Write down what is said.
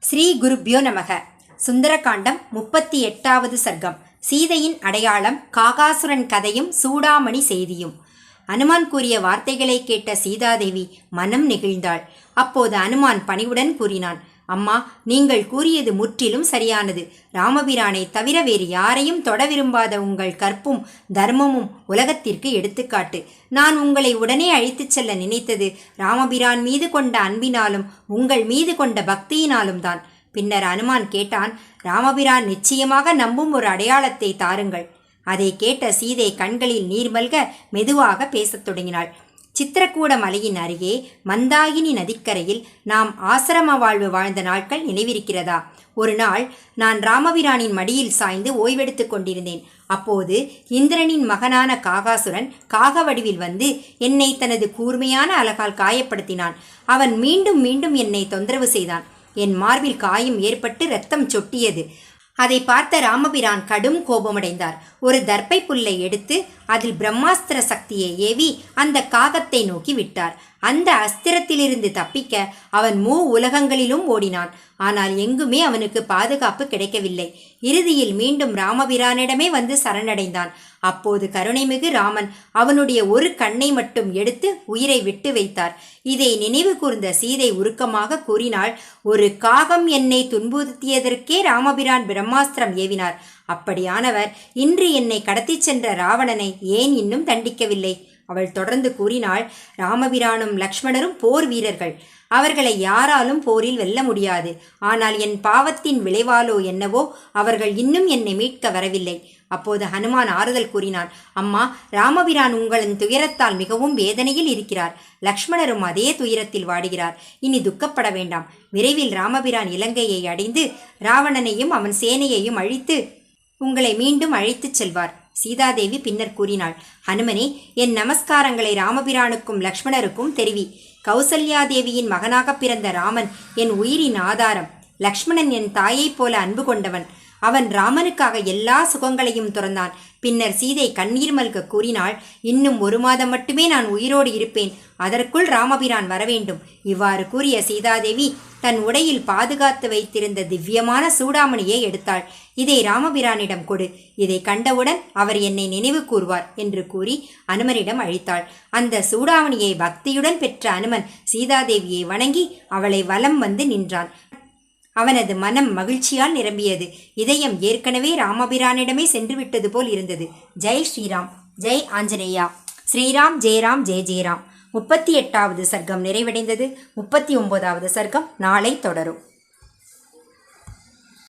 ஸ்ரீ குருப்யோ நமக. சுந்தரகாண்டம் 38வது சர்க்கம். சீதையின் அடையாளம், காகாசுரன் கதையும் சூடாமணி செய்தியும். அனுமான் கூறிய வார்த்தைகளை கேட்ட சீதாதேவி மனம் நெகிழ்ந்தாள். அப்போது அனுமான் பணிவுடன் கூறினான், அம்மா, நீங்கள் கூறியது முற்றிலும் சரியானது. ராமபிரானை தவிர வேறு யாரையும் தொட விரும்பாத உங்கள் கற்பும் தர்மமும் உலகத்திற்கு எடுத்துக்காட்டு. நான் உங்களை உடனே அழைத்துச் செல்ல நினைத்தது ராமபிரான் மீது கொண்ட அன்பினாலும் உங்கள் மீது கொண்ட பக்தியினாலும் தான். பின்னர் அனுமான் கேட்டான், ராமபிரான் நிச்சயமாக நம்பும் ஒரு அடையாளத்தை தாருங்கள். அதை கேட்ட சீதை கண்களில் நீர்மல்க மெதுவாக பேசத் தொடங்கினாள். சித்திரக்கூட மலையின் அருகே மந்தாகினி நதிக்கரையில் நாம் ஆசிரம வாழ்வு வாழ்ந்த நாட்கள் நினைவிருக்கிறதா? ஒரு நாள் நான் ராமபிரானின் மடியில் சாய்ந்து ஓய்வெடுத்து கொண்டிருந்தேன். அப்போது இந்திரனின் மகனான காகாசுரன் காக வடிவில் வந்து என்னை தனது கூர்மையான அலகால் காயப்படுத்தினான். அவன் மீண்டும் மீண்டும் என்னை தொந்தரவு செய்தான். என் மார்பில் காயம் ஏற்பட்டு இரத்தம் சொட்டியது. அதை பார்த்த ராமபிரான் கடும் கோபமடைந்தார். ஒரு தர்ப்பை புல்லை எடுத்து அதில் பிரம்மாஸ்திர சக்தியை ஏவி அந்த காகத்தை நோக்கி விட்டார். அந்த அஸ்திரத்திலிருந்து தப்பிக்க அவன் உலகங்களிலும் ஓடினான். ஆனால் எங்குமே அவனுக்கு பாதுகாப்பு கிடைக்கவில்லை. இறுதியில் மீண்டும் ராமபிரானிடமே வந்து சரணடைந்தான். அப்போது கருணைமிகு ராமன் அவனுடைய ஒரு கண்ணை மட்டும் எடுத்து உயிரை விட்டு வைத்தார். இதை நினைவு கூர்ந்த சீதை உருக்கமாக கூறினாள், ஒரு காகம் என்னை துன்புறுத்தியதற்கே ராமபிரான் பிரம்மாஸ்திரம் ஏவினார். அப்படியானவர் இன்று என்னை கடத்திச் சென்ற ராவணனை ஏன் இன்னும் தண்டிக்கவில்லை? அவள் தொடர்ந்து கூறினாள், ராமபிரானும் லக்ஷ்மணரும் போர் வீரர்கள். அவர்களை யாராலும் போரில் வெல்ல முடியாது. ஆனால் என் பாவத்தின் விளைவாலோ என்னவோ அவர்கள் இன்னும் என்னை மீட்க வரவில்லை. அப்போது ஹனுமான் ஆறுதல் கூறினான், அம்மா, ராமபிரான் உங்களின் துயரத்தால் மிகவும் வேதனையில் இருக்கிறார். லக்ஷ்மணரும் அதே துயரத்தில் வாடுகிறார். இனி துக்கப்பட வேண்டாம். விரைவில் ராமபிரான் இலங்கையை அடைந்து ராவணனையும் அவன் சேனையையும் அழித்து உங்களை மீண்டும் அழைத்துச் செல்வார். சீதாதேவி பின்னர் கூறினாள், ஹனுமனே, என் நமஸ்காரங்களை ராமபிரானுக்கும் லக்ஷ்மணருக்கும் தெரிவி. கௌசல்யாதேவியின் மகனாக பிறந்த ராமன் என் உயிரின் ஆதாரம். லக்ஷ்மணன் என் தாயைப் போல அன்பு கொண்டவன். அவன் ராமனுக்காக எல்லா சுகங்களையும் துறந்தான். பின்னர் சீதை கண்ணீர் மல்க கூறினாள், இன்னும் 1 மாதம் மட்டுமே நான் உயிரோடு இருப்பேன். அதற்குள் ராமபிரான் வரவேண்டும். இவ்வாறு கூறிய சீதாதேவி தன் உடையில் பாதுகாத்து வைத்திருந்த திவ்யமான சூடாமணியை எடுத்தாள். இதை ராமபிரானிடம் கொடு. இதை கண்டவுடன் அவர் என்னை நினைவு கூர்வார் என்று கூறி அனுமனிடம் அழித்தாள். அந்த சூடாமணியை பக்தியுடன் பெற்ற அனுமன் சீதாதேவியை வணங்கி அவளை வலம் வந்து நின்றான். அவனது மனம் மகிழ்ச்சியால் நிரம்பியது. இதயம் ஏற்கனவே ராமபிரானிடமே சென்று விட்டது போல் இருந்தது. ஜெய் ஸ்ரீராம், ஜெய் ஆஞ்சநேயா. ஸ்ரீராம் ஜெயராம், ஜெய ஜெயராம். 38வது சர்க்கம் நிறைவடைந்தது. 39வது சர்க்கம் நாளை தொடரும்.